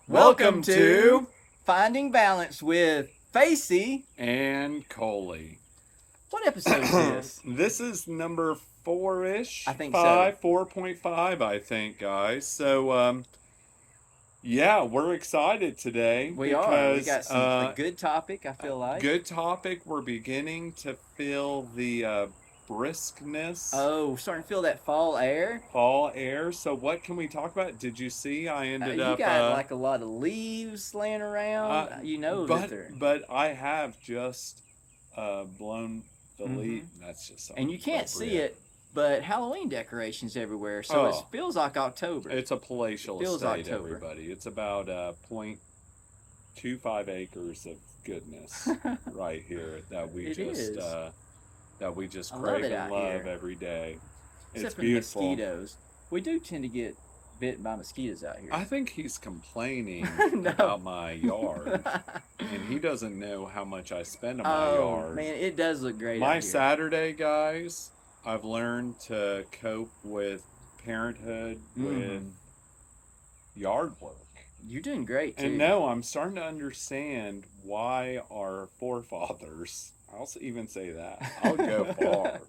Welcome to Finding Balance with Facey. And Coley. What episode is this? This is number 4-ish. I think so. 4.5, I think, guys. So, yeah, we're excited today. We are. We got a good topic, I feel like. Good topic. We're beginning to feel the briskness. Oh, starting to feel that fall air. Fall air. So what can we talk about? Did you see I ended up... You got like a lot of leaves laying around. But I have just blown the leaf. That's just something and you can't see it, but Halloween decorations everywhere, so it feels like October. It's a palatial estate, everybody. It's about 0.25 acres of goodness right here that we just crave and love every day. Except it's beautiful. For mosquitoes. We do tend to get bitten by mosquitoes out here. I think he's complaining about my yard, and he doesn't know how much I spend on my yard. Man, it does look great. My Saturday, guys, I've learned to cope with parenthood with yard work. You're doing great too. And no, I'm starting to understand why our forefathers, I'll even say that, I'll go far,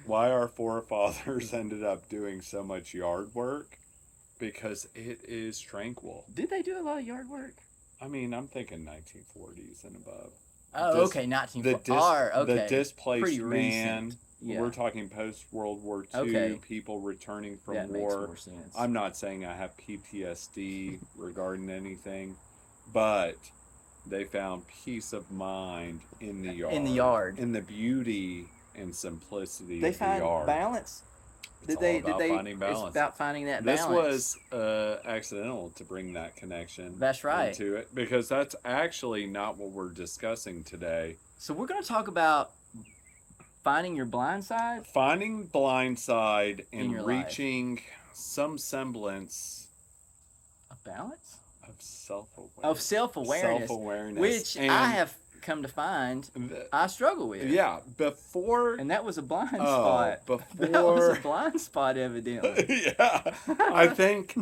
why our forefathers ended up doing so much yard work. Because it is tranquil. Did they do a lot of yard work? I mean, I'm thinking 1940s and above. Oh, okay, 1940s. The displaced pretty man. Recent. Yeah. We're talking post-World War II, people returning from war. Makes more sense. I'm not saying I have PTSD regarding anything, but they found peace of mind in the yard. In the yard. In the beauty and simplicity they of the yard. They find balance? Finding balance. It's about finding that balance. This was accidental to bring that connection. That's right. Into it, because that's actually not what we're discussing today. So we're going to talk about finding your blind side? Finding blind side and reaching some semblance of balance? Of self-awareness. Of self-awareness. Self-awareness. Which I have come to find I struggle with. Yeah, before... And that was a blind spot. Before... That was a blind spot, evidently. Yeah. I think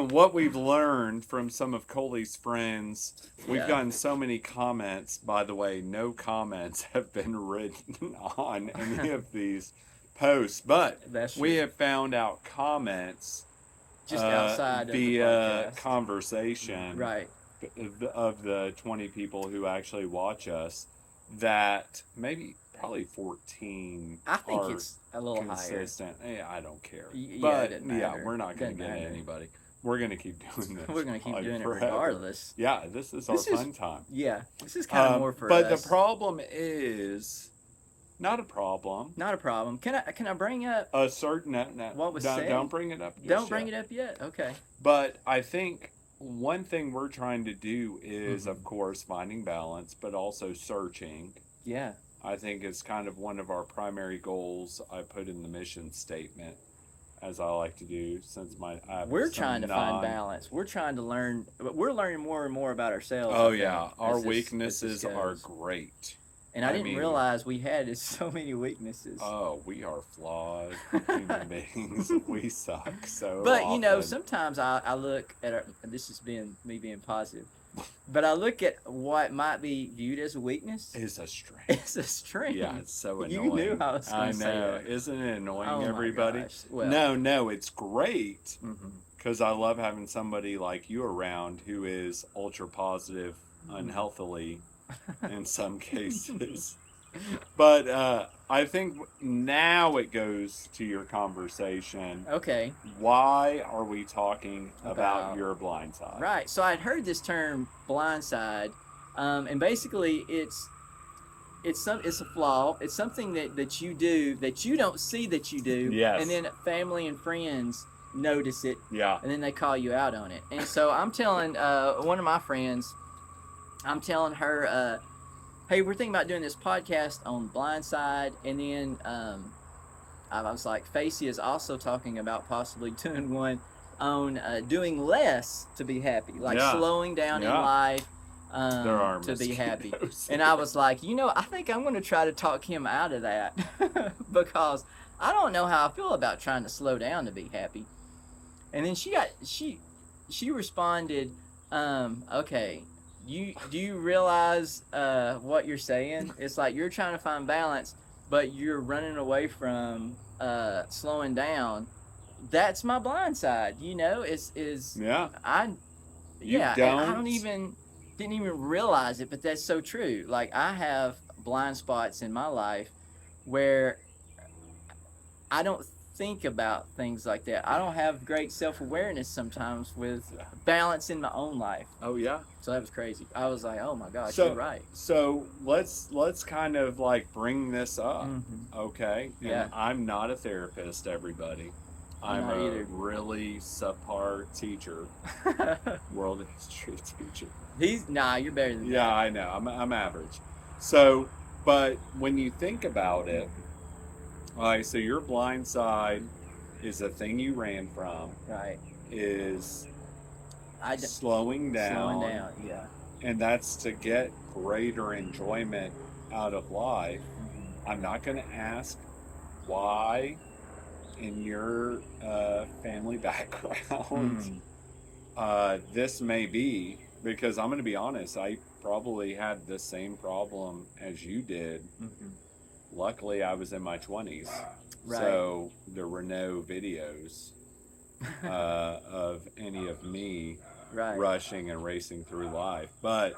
what we've learned from some of Coley's friends, we've gotten so many comments. By the way, no comments have been written on any of these posts, but we have found out comments just outside via conversation. Right. Of the 20 people who actually watch us, that probably 14 I think it's a little consistent. higher. Yeah, I don't care. But we're not going to get anybody. We're going to keep doing this. We're going to keep doing it regardless. Yeah, this is our fun time. Yeah, this is kind of more for us. But the problem is not a problem. Not a problem. Can I bring up a certain what was said? Don't bring it up. Don't bring it up yet. Okay. But I think one thing we're trying to do is, of course, finding balance, but also searching. Yeah. I think it's kind of one of our primary goals I put in the mission statement, as I like to do, since we're trying to find balance. We're trying to learn. We're learning more and more about ourselves. Oh, yeah. Our weaknesses are great. And I didn't realize we had so many weaknesses. Oh, we are flawed human beings. We suck so But, often. sometimes I look at this has been me being positive, but I look at what might be viewed as a weekness. It's a strength. It's a strength. Yeah, it's so annoying. You knew I was going to say that. Isn't it annoying, everybody? My gosh. Well, no, it's great. Because I love having somebody like you around who is ultra positive unhealthily in some cases. But I think now it goes to your conversation. Okay. Why are we talking about your blind side? Right. So I'd heard this term blind side, and basically it's a flaw. It's something that you do that you don't see that you do. Yes. And then family and friends notice it. Yeah. And then they call you out on it. And so I'm telling one of my friends, I'm telling her, hey, we're thinking about doing this podcast on blind side. And then I was like, Facey is also talking about possibly doing one on doing less to be happy, like slowing down in life to be happy. And I was like, I think I'm going to try to talk him out of that because I don't know how I feel about trying to slow down to be happy. And then she responded, Okay. Do you realize what you're saying? It's like you're trying to find balance, but you're running away from slowing down. That's my blind side. Is Yeah. I You yeah, and I don't don't. even didn't even realize it, but that's so true. Like I have blind spots in my life where I don't think about things like that. I don't have great self awareness sometimes with balance in my own life. Oh yeah. So that was crazy. I was like, oh my gosh, you're So right. so let's kind of like bring this up, Mm-hmm. okay? Yeah. And I'm not a therapist, everybody. I'm not a either. really subpar teacher, world history teacher. You're better than Yeah, I know. I'm average. So, but when you think about it, all right, so your blind side is a thing you ran from, that. Right. is I d- slowing Slowing down, down. Yeah. and that's to get greater enjoyment out of life. Mm-hmm. I'm not going to ask why in your family background this may be, because I'm going to be honest, I probably had the same problem as you did. Mm-hmm. Luckily, I was in my 20s, Right. so there were no videos of any of me Right. rushing and racing through life. But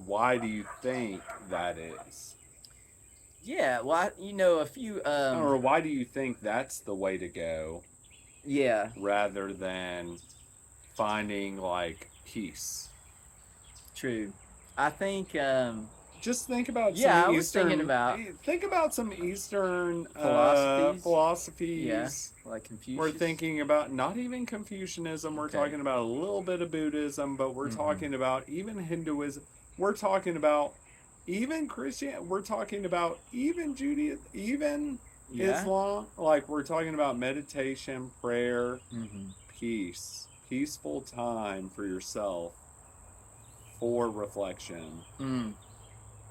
why do you think that is? Yeah. Well, a few. Or why do you think that's the way to go Yeah. rather than finding like peace? True. I think. Just think about Yeah, some I was Eastern. thinking about- Think about some Eastern Philosophies? Yeah. philosophies. Like Confucius. We're thinking about not even Confucianism. We're Okay. talking about a little bit of Buddhism, but we're Mhm. talking about even Hinduism. We're talking about even Christian. We're talking about even Judaism, even Yeah. Islam. Like we're talking about meditation, prayer, Mm-hmm. peace, peaceful time for yourself, for reflection.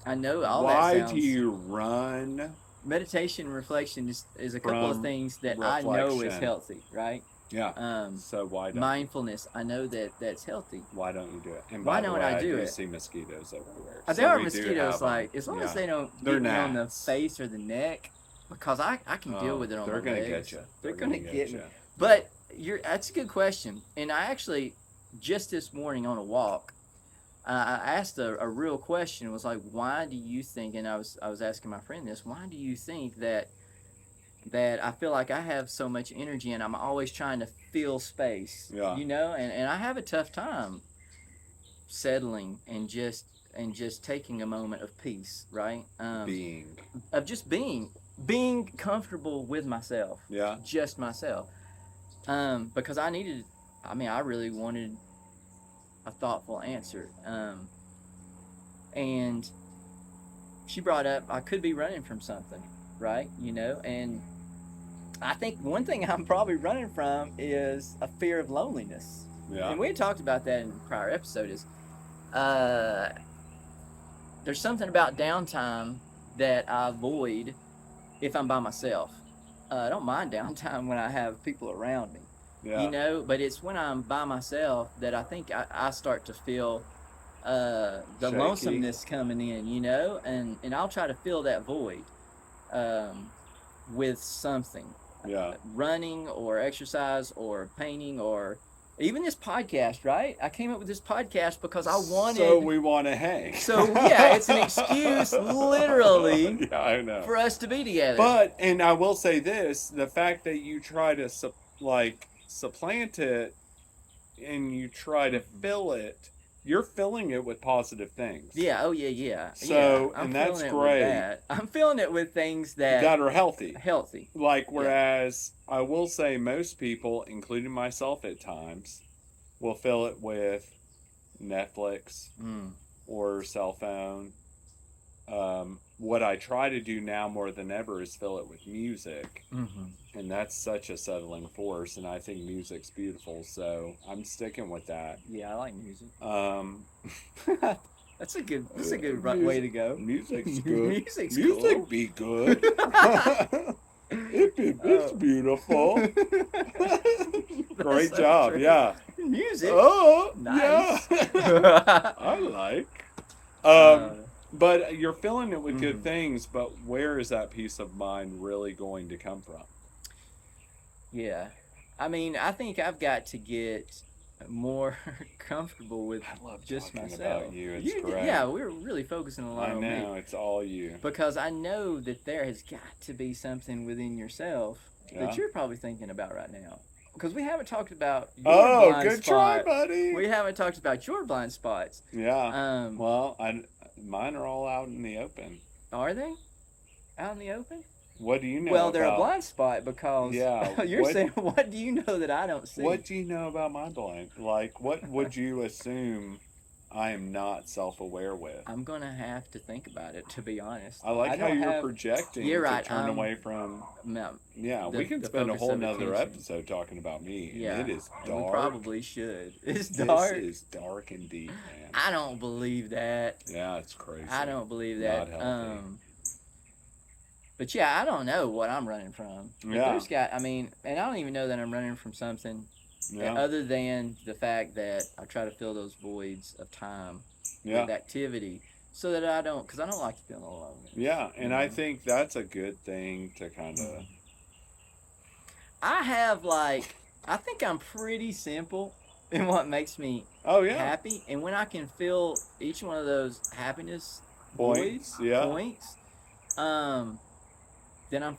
I know all Why that sounds. do you run? Meditation and reflection is a couple of From things that I know is reflection. healthy, right? Yeah. So why don't Mindfulness, I know that's healthy. why don't you do it? And Why by the don't way, I do do it? see mosquitoes everywhere. There So are we do mosquitoes, have 'em. like as long as Yeah. they don't They're get me on the gnats. face or the neck, because I can deal Oh, with it on they're my gonna legs. get you. They're gonna get me. you. But that's a good question, and I actually just this morning on a walk, I asked a real question. It was like, why do you think? And I was asking my friend this. Why do you think that I feel like I have so much energy and I'm always trying to fill space? Yeah. And I have a tough time settling and just taking a moment of peace, right? Being. Of just being comfortable with myself, Yeah. just myself. Because I really wanted a thoughtful answer. And she brought up I could be running from something, right? And I think one thing I'm probably running from is a fear of loneliness. Yeah. And we had talked about that in a prior episode. Is there's something about downtime that I avoid if I'm by myself. I don't mind downtime when I have people around me. Yeah. But it's when I'm by myself that I think I start to feel the Shaky. lonesomeness coming in, and I'll try to fill that void with something. Yeah. Running or exercise or painting or even this podcast, right? I came up with this podcast because I wanted. So we want to hang. So, yeah, it's an excuse, literally, Yeah, I know. for us to be together. But, and I will say this, the fact that you try to supplant it and you try to fill it, you're filling it with positive things. Yeah, oh yeah. So, I'm and that's filling it great. with that. I'm filling it with things that are healthy. Healthy. Like, whereas I will say most people, including myself at times, will fill it with Netflix or cell phone. What I try to do now more than ever is fill it with music. And that's such a settling force, and I think music's beautiful, so I'm sticking with that. Yeah, I like music. That's a good way to go. Music's good. Music's Music cool. be good. It's beautiful. Great so job, true. yeah. Music. Oh, Nice. yeah. I like. Uh, But you're filling it with good mhm. things, but where is that peace of mind really going to come from? Yeah. I mean, I think I've got to get more comfortable with I love just talking about myself. you. It's Yeah, great. we're really focusing a lot I on me know, it's all you. because I know that there has got to be something within yourself that Yeah. you're probably thinking about right now. Because we haven't talked about your Oh, blind good try, spot. buddy. We haven't talked about your blind spots. Yeah. Um, Well, mine are all out in the open. are they out in the open? What do you know Well, they're a about? blind spot because Yeah. you're saying, what do you know that I don't see? What do you know about my blind? Like, what would you assume I am not self-aware with? I'm gonna have to think about it, to be honest. I like how don't you're have. projecting You're to right. turn away from. No, Yeah, the we can the spend a focus whole of nother attention. episode talking about me, Yeah, and it is and we dark. probably should. It's This dark. is dark and deep, man. I don't believe that. Yeah, it's crazy. I don't believe Not that. healthy. But yeah, I don't know what I'm running from. But Yeah. there's got. I mean, and I don't even know that I'm running from something Yeah. other than the fact that I try to fill those voids of time Yeah. with activity, so that I don't, because I don't like to feel alone. Yeah, and You I know? think that's a good thing to kind of. I have I think I'm pretty simple in what makes me Oh yeah. happy, and when I can fill each one of those happiness Points. voids, Yeah. points, then I'm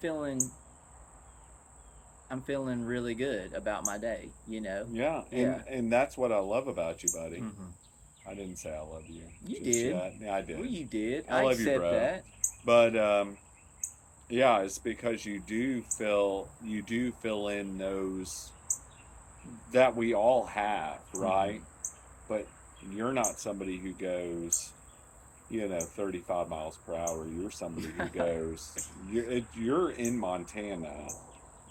feeling really good about my day. You know. Yeah, Yeah. and that's what I love about you, buddy. Mm-hmm. I didn't say I love you. You just did. yet. Yeah, I did. Well, you did. I love you, accept bro. that. But yeah, it's because you do fill in those that we all have, right? But you're not somebody who goes, 35 miles per hour. You're somebody who goes. You're in Montana,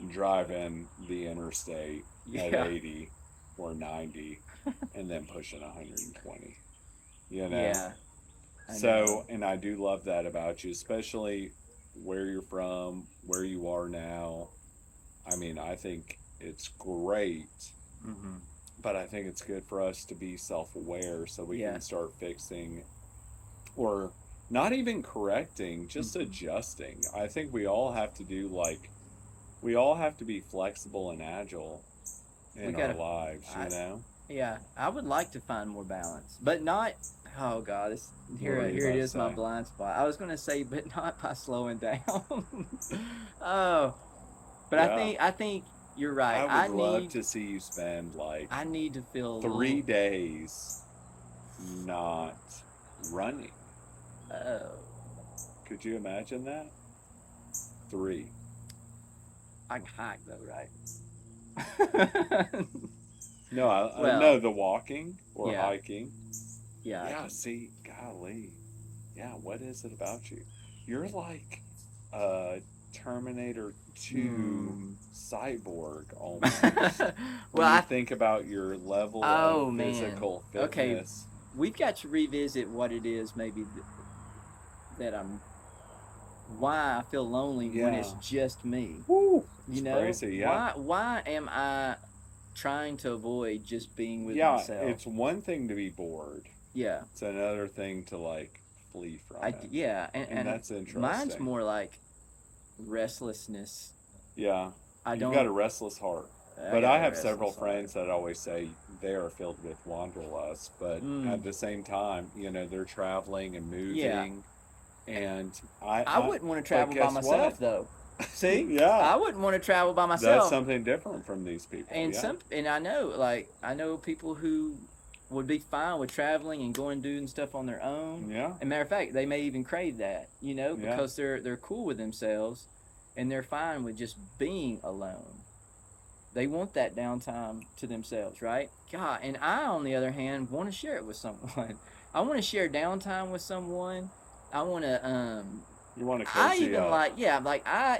driving the interstate at Yeah. 80 or 90, and then pushing 120. Yeah. I So, know. and I do love that about you, especially where you're from, where you are now. I mean, I think it's great, Mm-hmm. but I think it's good for us to be self-aware so we Yeah. can start fixing or not even correcting, just Mhm. adjusting. I think we all have to we all have to be flexible and agile in our lives, Yeah, I would like to find more balance, but not. Oh God, here were you it about to is, my say? blind spot. I was gonna say, but not by slowing down. Oh, but Yeah. I think you're right. I would love to see you spend I need to feel a 3 little- days not running. Oh, Could you imagine that? 3. I can hike though, right? No, I Well, know the walking or yeah. hiking. Yeah. I Yeah, can- see, golly. Yeah, what is it about you? You're like a Terminator 2 cyborg almost. When Well, you I think about your level Oh, of man. physical Okay. fitness. we've got to revisit what it is maybe that I'm why I feel lonely when it's Yeah. just me. Woo! You It's know, crazy, yeah. why am I trying to avoid just being with Yeah, myself? it's one thing to be bored. Yeah, It's another thing to flee from it. yeah, And and that's interesting. mine's more like restlessness. Yeah. I You've don't. got a restless heart. But got I a have several restless heart. friends that always say they are filled with wanderlust, but Mm. at the same time, they're traveling and moving. Yeah. And I wouldn't want to travel by guess myself what? though. See, Yeah. I wouldn't want to travel by myself. That's something different from these people. And yeah. and I know people who would be fine with traveling and going and doing stuff on their own. Yeah. As a matter of fact, they may even crave that, Yeah. because they're cool with themselves and they're fine with just being alone. They want that downtime to themselves, right? God, and I, on the other hand, want to share it with someone. I want to share downtime with someone. I want to You want to I cozy even up.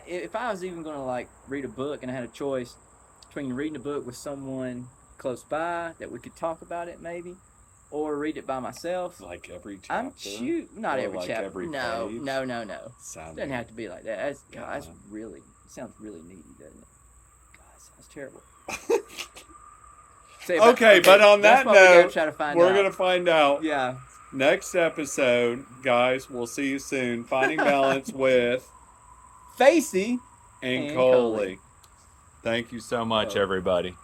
if I was even gonna read a book and I had a choice between reading a book with someone close by that we could talk about it maybe, or read it by myself. Like every chapter. Not Or every like chapter. every No, page? no. Sounding. Doesn't have to be like that. That's Yeah. really, it sounds really needy, doesn't it? God, it sounds terrible. Okay, but on that's that what we gotta note, try to find we're out. going to find out Yeah. next episode. Guys, we'll see you soon. Finding Balance with Facey and and Coley. Coley. Thank you so much, Oh. everybody.